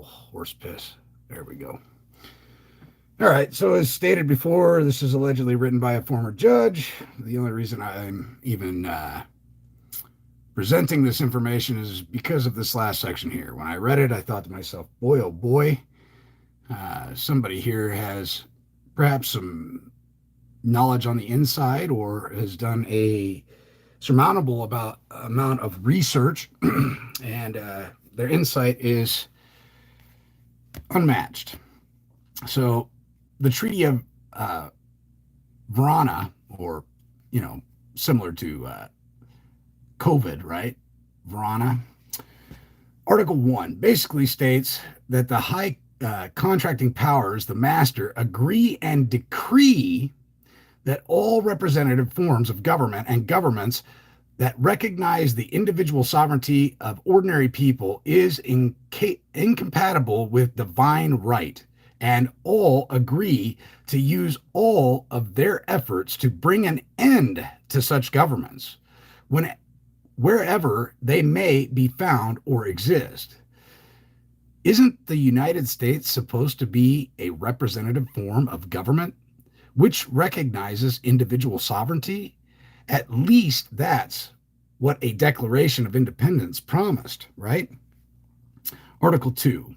little horse piss. There we go. All right. So, as stated before, this is allegedly written by a former judge. The only reason I'm even presenting this information is because of this last section here. When I read it, I thought to myself, boy, oh boy, somebody here has perhaps some knowledge on the inside or has done a surmountable amount of research, and their insight is unmatched. So, the Treaty of uh, Verona, or similar to COVID, right? Verona. Article 1 basically states that the high contracting powers, the master, agree and decree that all representative forms of government and governments that recognize the individual sovereignty of ordinary people is incompatible with divine right, and all agree to use all of their efforts to bring an end to such governments when wherever they may be found or exist. Isn't the United States supposed to be a representative form of government which recognizes individual sovereignty? At least that's what a Declaration of Independence promised, right? Article 2,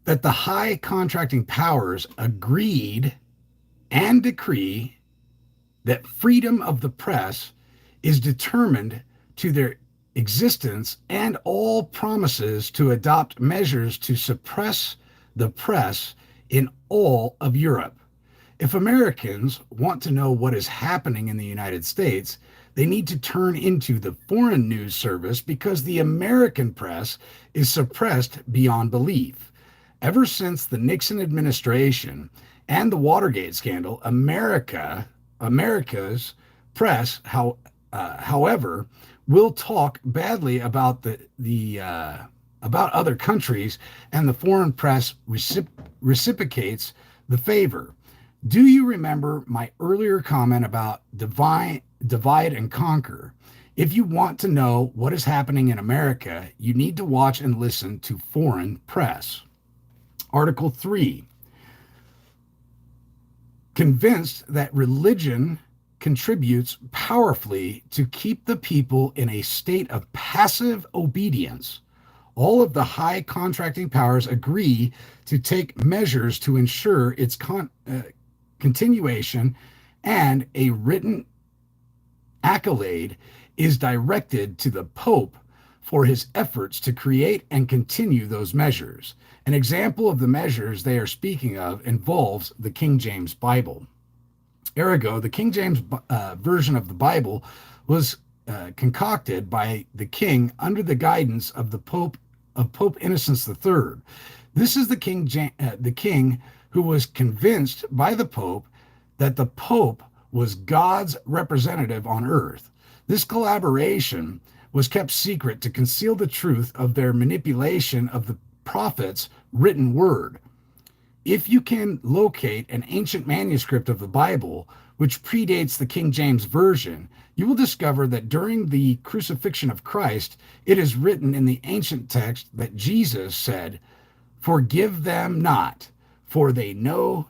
that the high contracting powers agreed and decree that freedom of the press is determined to their existence, and all promises to adopt measures to suppress the press in all of Europe. If Americans want to know what is happening in the United States, they need to turn into the foreign news service because the American press is suppressed beyond belief. Ever since the Nixon administration and the Watergate scandal, America's press, however, will talk badly about about other countries, and the foreign press reciprocates the favor. Do you remember my earlier comment about divide and conquer? If you want to know what is happening in America, you need to watch and listen to foreign press. Article 3, convinced that religion contributes powerfully to keep the people in a state of passive obedience. All of the high contracting powers agree to take measures to ensure its continuation, and a written accolade is directed to the Pope for his efforts to create and continue those measures. An example of the measures they are speaking of involves the King James Bible. Ergo, the King James version of the Bible was concocted by the king under the guidance of Pope Innocent III. This is the king who was convinced by the Pope that the Pope was God's representative on earth. This collaboration was kept secret to conceal the truth of their manipulation of the prophet's written word. If you can locate an ancient manuscript of the Bible, which predates the King James Version, you will discover that during the crucifixion of Christ, it is written in the ancient text that Jesus said, "Forgive them not, for they know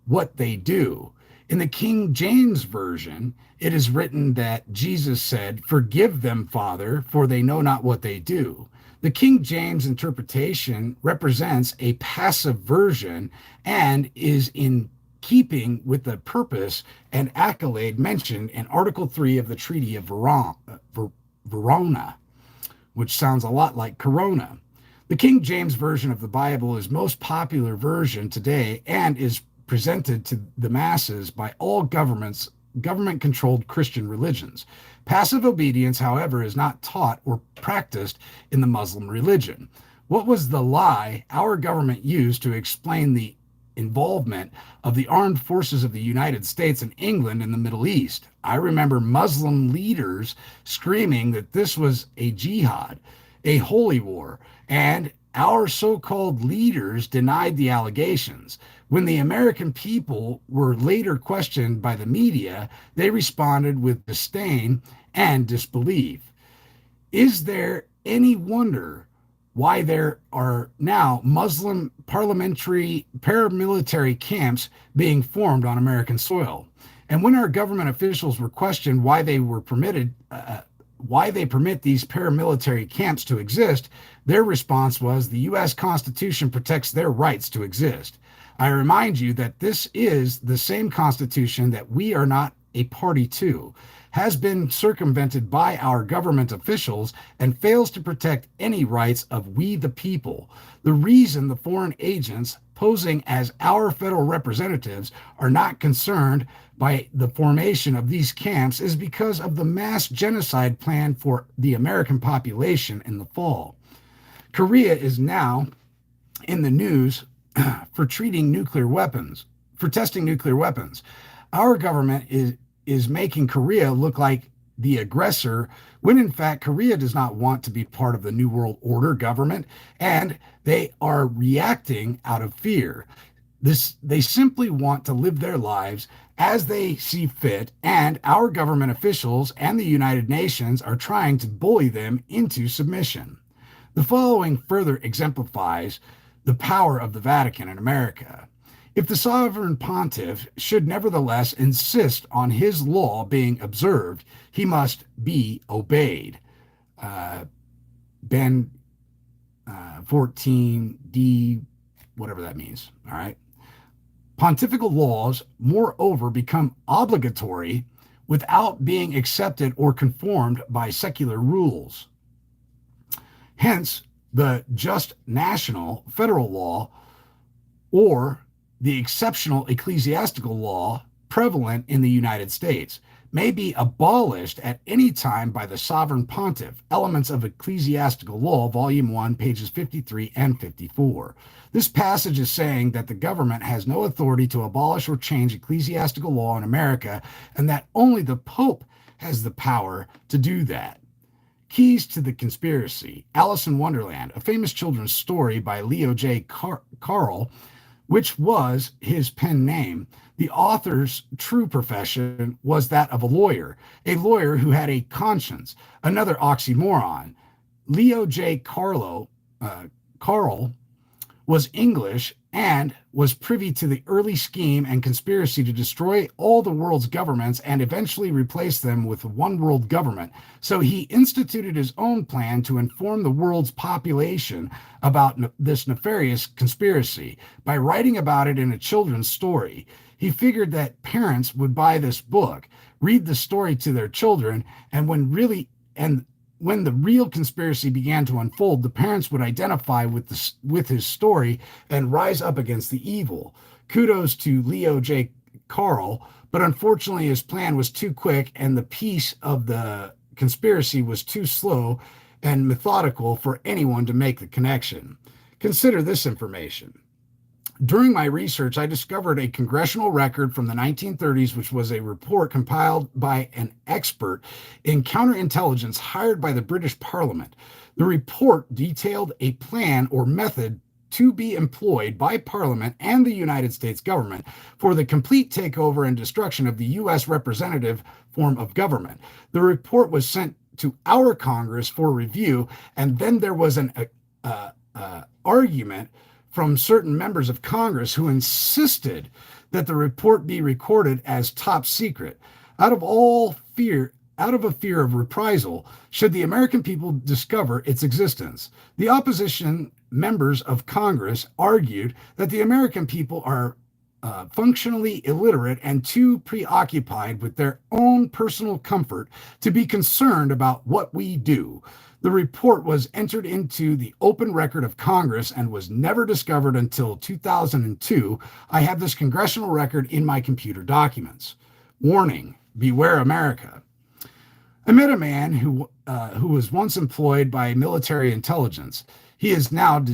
what they do." In the King James Version, it is written that Jesus said, "Forgive them, Father, for they know not what they do." The King James interpretation represents a passive version and is in keeping with the purpose and accolade mentioned in Article 3 of the Treaty of Verona, which sounds a lot like Corona. The King James Version of the Bible is most popular version today and is presented to the masses by all government-controlled Christian religions. Passive obedience, however, is not taught or practiced in the Muslim religion. What was the lie our government used to explain the involvement of the armed forces of the United States and England in the Middle East? I remember Muslim leaders screaming that this was a jihad, a holy war, and our so-called leaders denied the allegations. When the American people were later questioned by the media, they responded with disdain and disbelief. Is there any wonder why there are now Muslim parliamentary paramilitary camps being formed on American soil. And when our government officials were questioned why they permit these paramilitary camps to exist, their response was the U.S. Constitution protects their rights to exist. I remind you that this is the same Constitution that we are not a party to, has been circumvented by our government officials, and fails to protect any rights of we the people. The reason the foreign agents posing as our federal representatives are not concerned by the formation of these camps is because of the mass genocide plan for the American population in the fall. Korea is now in the news for treating nuclear weapons, for testing nuclear weapons. Our government is making Korea look like the aggressor when in fact Korea does not want to be part of the New World Order government, and they are reacting out of fear. They simply want to live their lives as they see fit, and our government officials and the United Nations are trying to bully them into submission. The following further exemplifies the power of the Vatican in America. If the sovereign pontiff should nevertheless insist on his law being observed, he must be obeyed. Ben 14D, whatever that means. All right. Pontifical laws, moreover, become obligatory without being accepted or conformed by secular rules. Hence, the just national federal law or the exceptional ecclesiastical law prevalent in the United States may be abolished at any time by the sovereign pontiff. Elements of Ecclesiastical Law, Volume 1, pages 53 and 54. This passage is saying that the government has no authority to abolish or change ecclesiastical law in America, and that only the Pope has the power to do that. Keys to the Conspiracy. Alice in Wonderland, a famous children's story by Leo J. Carroll, which was his pen name. The author's true profession was that of a lawyer who had a conscience, another oxymoron. Leo J. Carroll was English and was privy to the early scheme and conspiracy to destroy all the world's governments and eventually replace them with one world government. So he instituted his own plan to inform the world's population about this nefarious conspiracy by writing about it in a children's story. He figured that parents would buy this book, read the story to their children, and when the real conspiracy began to unfold, the parents would identify with his story and rise up against the evil. Kudos to Leo J. Carroll, but unfortunately his plan was too quick and the piece of the conspiracy was too slow and methodical for anyone to make the connection. Consider this information. During my research, I discovered a congressional record from the 1930s, which was a report compiled by an expert in counterintelligence hired by the British Parliament. The report detailed a plan or method to be employed by Parliament and the United States government for the complete takeover and destruction of the U.S. representative form of government. The report was sent to our Congress for review, and then there was an argument from certain members of Congress who insisted that the report be recorded as top secret. Out of a fear of reprisal, should the American people discover its existence. The opposition members of Congress argued that the American people are functionally illiterate and too preoccupied with their own personal comfort to be concerned about what we do. The report was entered into the open record of Congress and was never discovered until 2002. I have this congressional record in my computer documents. Warning, beware America. I met a man who was once employed by military intelligence. He is now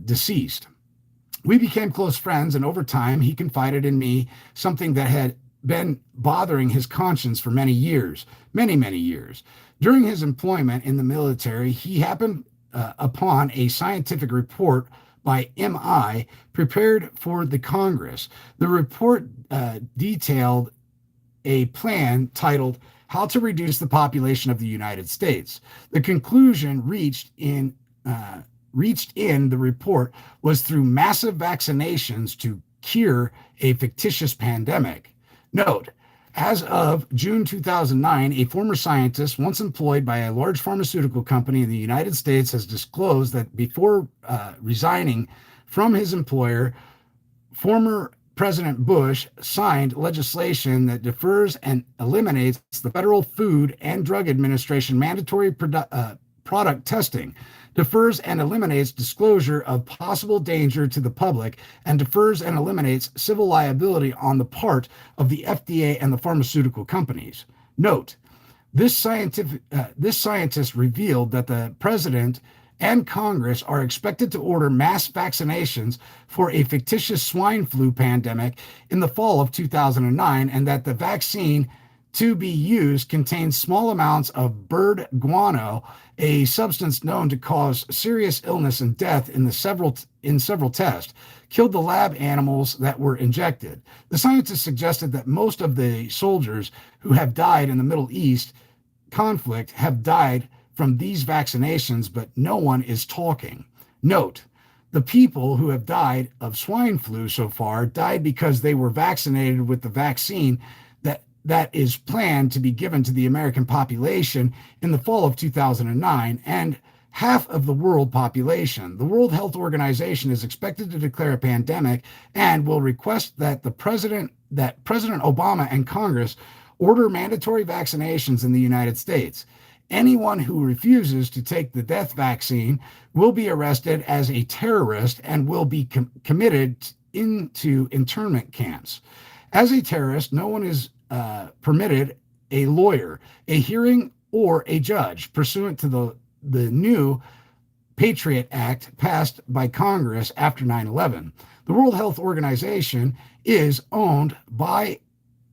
deceased. We became close friends, and over time, he confided in me something that had been bothering his conscience for many years, many years. During his employment in the military, he happened upon a scientific report by MI prepared for the Congress. The report detailed a plan titled How to Reduce the Population of the United States. The conclusion reached in reached in the report was through massive vaccinations to cure a fictitious pandemic. Note, as of June 2009, a former scientist once employed by a large pharmaceutical company in the United States has disclosed that before resigning from his employer, former President Bush signed legislation that defers and eliminates the Federal Food and Drug Administration mandatory product testing, defers and eliminates disclosure of possible danger to the public, and defers and eliminates civil liability on the part of the FDA and the pharmaceutical companies. Note, this scientist revealed that the president and Congress are expected to order mass vaccinations for a fictitious swine flu pandemic in the fall of 2009, and that the vaccine to be used contains small amounts of bird guano, a substance known to cause serious illness and death in several tests, killed the lab animals that were injected. The scientists suggested that most of the soldiers who have died in the Middle East conflict have died from these vaccinations, but no one is talking. Note, the people who have died of swine flu so far died because they were vaccinated with the vaccine that is planned to be given to the American population in the fall of 2009, and half of the world population. The World Health Organization is expected to declare a pandemic and will request that President Obama and Congress order mandatory vaccinations in the United States. Anyone who refuses to take the death vaccine will be arrested as a terrorist and will be committed into internment camps. As a terrorist, no one is permitted a lawyer, a hearing, or a judge pursuant to the new Patriot Act passed by Congress after 9/11. The World Health Organization is owned by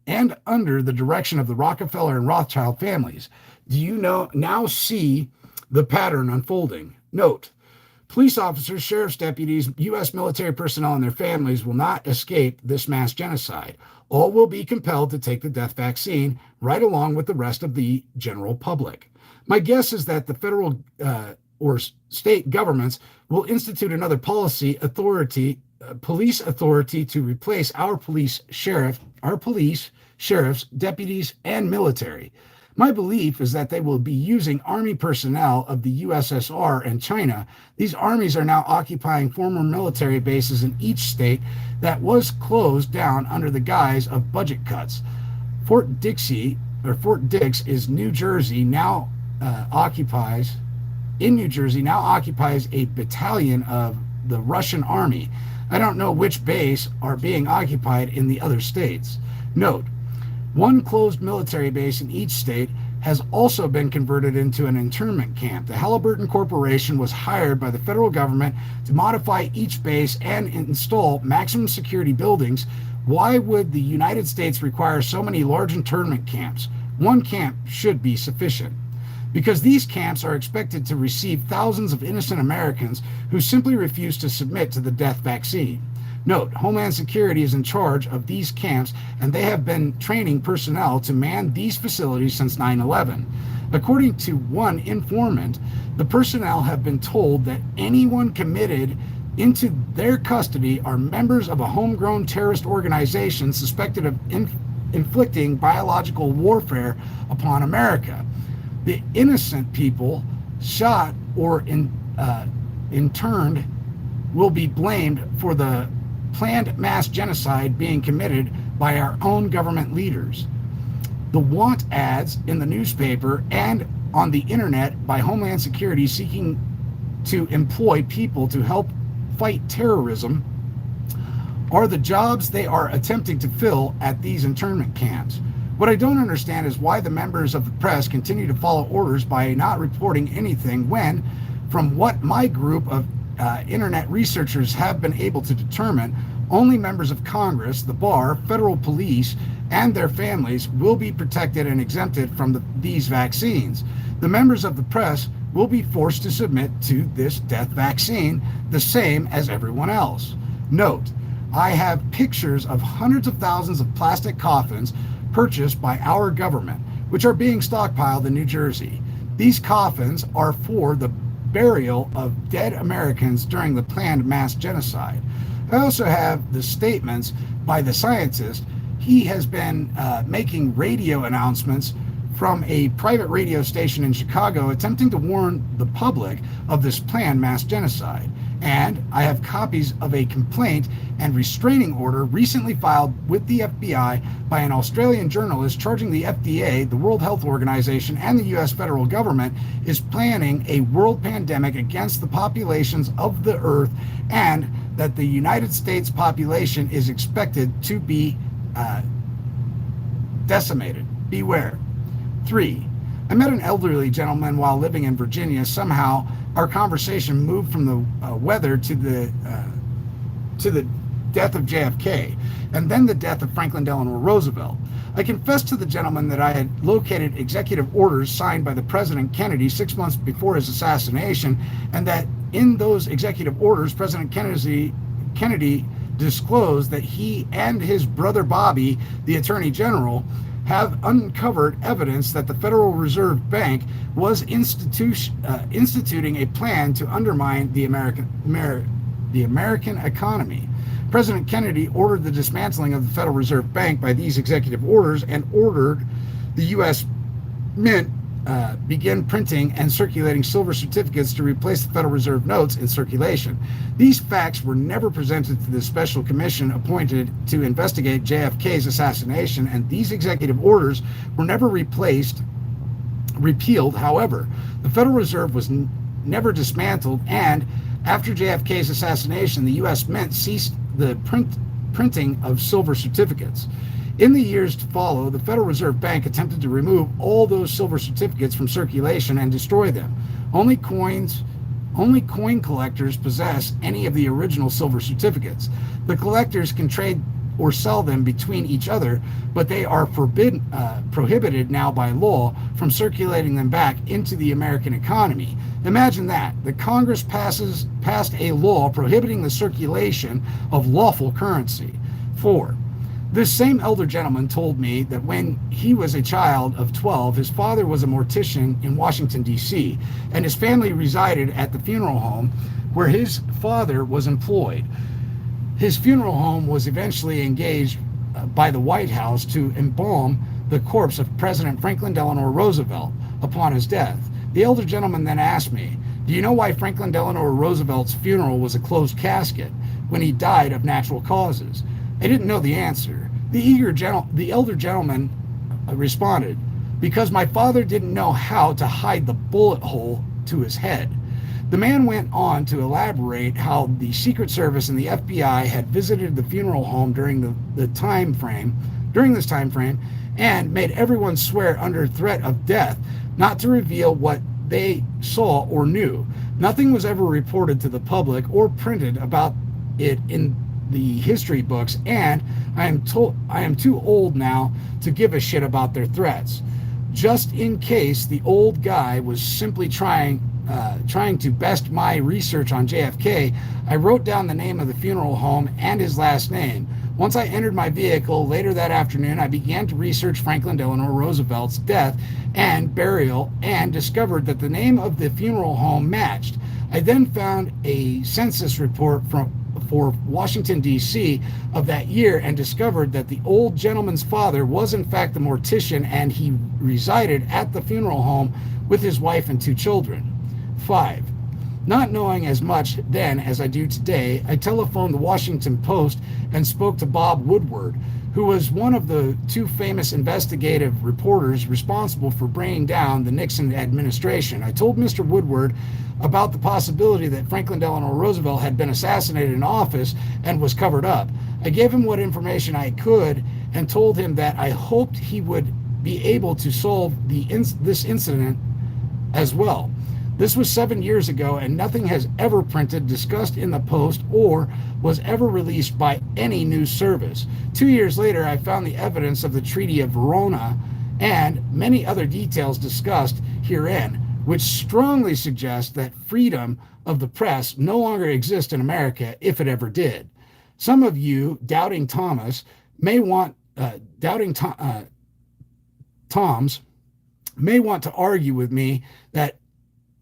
and under the direction of the Rockefeller and Rothschild families. Do you now see the pattern unfolding? Note, police officers, sheriff's deputies, U.S. military personnel, and their families will not escape this mass genocide. All will be compelled to take the death vaccine right along with the rest of the general public. My guess is that the federal or state governments will institute another police authority to replace our police, sheriffs, deputies, and military. My belief is that they will be using army personnel of the USSR and China. These armies are now occupying former military bases in each state that was closed down under the guise of budget cuts. Fort Dix is New Jersey now occupies a battalion of the Russian army. I don't know which base are being occupied in the other states. Note, one closed military base in each state has also been converted into an internment camp. The Halliburton Corporation was hired by the federal government to modify each base and install maximum security buildings. Why would the United States require so many large internment camps? One camp should be sufficient, because these camps are expected to receive thousands of innocent Americans who simply refuse to submit to the death vaccine. Note, Homeland Security is in charge of these camps, and they have been training personnel to man these facilities since 9/11. According to one informant, the personnel have been told that anyone committed into their custody are members of a homegrown terrorist organization suspected of inflicting biological warfare upon America. The innocent people shot or interned will be blamed for the planned mass genocide being committed by our own government leaders. The want ads in the newspaper and on the internet by Homeland Security seeking to employ people to help fight terrorism are the jobs they are attempting to fill at these internment camps. What I don't understand is why the members of the press continue to follow orders by not reporting anything when, from what my group of internet researchers have been able to determine, only members of Congress, the bar, federal police, and their families will be protected and exempted from these vaccines. The members of the press will be forced to submit to this death vaccine the same as everyone else. Note, I have pictures of hundreds of thousands of plastic coffins purchased by our government, which are being stockpiled in New Jersey. These coffins are for the burial of dead Americans during the planned mass genocide. I also have the statements by the scientist. He has been making radio announcements from a private radio station in Chicago attempting to warn the public of this planned mass genocide. And I have copies of a complaint and restraining order recently filed with the FBI by an Australian journalist charging the FDA, the World Health Organization, and the US federal government is planning a world pandemic against the populations of the earth, and that the United States population is expected to be decimated. Beware. 3. I met an elderly gentleman while living in Virginia. Somehow, our conversation moved from the weather to the death of JFK, and then the death of Franklin Delano Roosevelt. I confessed to the gentleman that I had located executive orders signed by the President Kennedy 6 months before his assassination, and that in those executive orders, President Kennedy disclosed that he and his brother Bobby, the Attorney General, have uncovered evidence that the Federal Reserve Bank was instituting a plan to undermine the American economy. President Kennedy ordered the dismantling of the Federal Reserve Bank by these executive orders and ordered the U.S. Mint begin printing and circulating silver certificates to replace the Federal Reserve notes in circulation. These facts were never presented to the special commission appointed to investigate JFK's assassination, and these executive orders were never repealed. However, the Federal Reserve was never dismantled, and after JFK's assassination, the U.S. Mint ceased the printing of silver certificates. In the years to follow, the Federal Reserve Bank attempted to remove all those silver certificates from circulation and destroy them. Only coin collectors possess any of the original silver certificates. The collectors can trade or sell them between each other, but they are prohibited now by law from circulating them back into the American economy. Imagine that. The Congress passed a law prohibiting the circulation of lawful currency. 4. This same elder gentleman told me that when he was a child of 12, his father was a mortician in Washington, D.C., and his family resided at the funeral home where his father was employed. His funeral home was eventually engaged by the White House to embalm the corpse of President Franklin Delano Roosevelt upon his death. The elder gentleman then asked me, "Do you know why Franklin Delano Roosevelt's funeral was a closed casket when he died of natural causes?" I didn't know the answer. The elder gentleman responded, "Because my father didn't know how to hide the bullet hole to his head." The man went on to elaborate how the Secret Service and the FBI had visited the funeral home during this time frame, and made everyone swear under threat of death not to reveal what they saw or knew. Nothing was ever reported to the public or printed about it in the history books, and I am too old now to give a shit about their threats. Just in case the old guy was simply trying to best my research on JFK, I wrote down the name of the funeral home and his last name. Once I entered my vehicle later that afternoon, I began to research Franklin Delano Roosevelt's death and burial and discovered that the name of the funeral home matched. I then found a census report for Washington, D.C. of that year and discovered that the old gentleman's father was in fact the mortician, and he resided at the funeral home with his wife and 2 children. 5. Not knowing as much then as I do today, I telephoned the Washington Post and spoke to Bob Woodward, who was one of the 2 famous investigative reporters responsible for bringing down the Nixon administration. I told Mr. Woodward about the possibility that Franklin Delano Roosevelt had been assassinated in office and was covered up. I gave him what information I could and told him that I hoped he would be able to solve this incident as well. This was 7 years ago, and nothing has ever printed, discussed in the Post, or was ever released by any news service. 2 years later, I found the evidence of the Treaty of Verona and many other details discussed herein, which strongly suggest that freedom of the press no longer exists in America, if it ever did. Some of you, doubting Toms, may want to argue with me that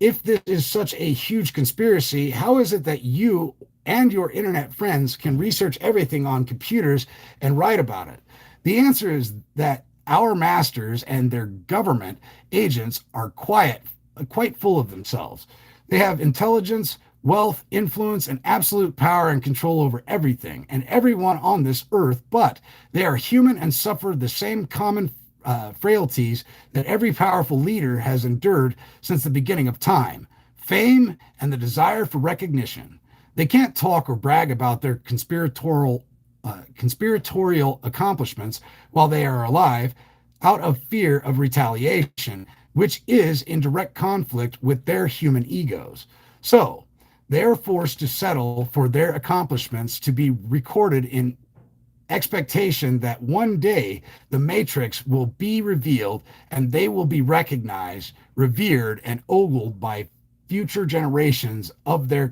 if this is such a huge conspiracy, how is it that you and your internet friends can research everything on computers and write about it? The answer is that our masters and their government agents are quite full of themselves. They have intelligence, wealth, influence, and absolute power and control over everything and everyone on this earth, but they are human and suffer the same common frailties that every powerful leader has endured since the beginning of time: fame and the desire for recognition. They can't talk or brag about their conspiratorial accomplishments while they are alive out of fear of retaliation, which is in direct conflict with their human egos. So, they are forced to settle for their accomplishments to be recorded in expectation that one day the matrix will be revealed and they will be recognized, revered, and ogled by future generations of their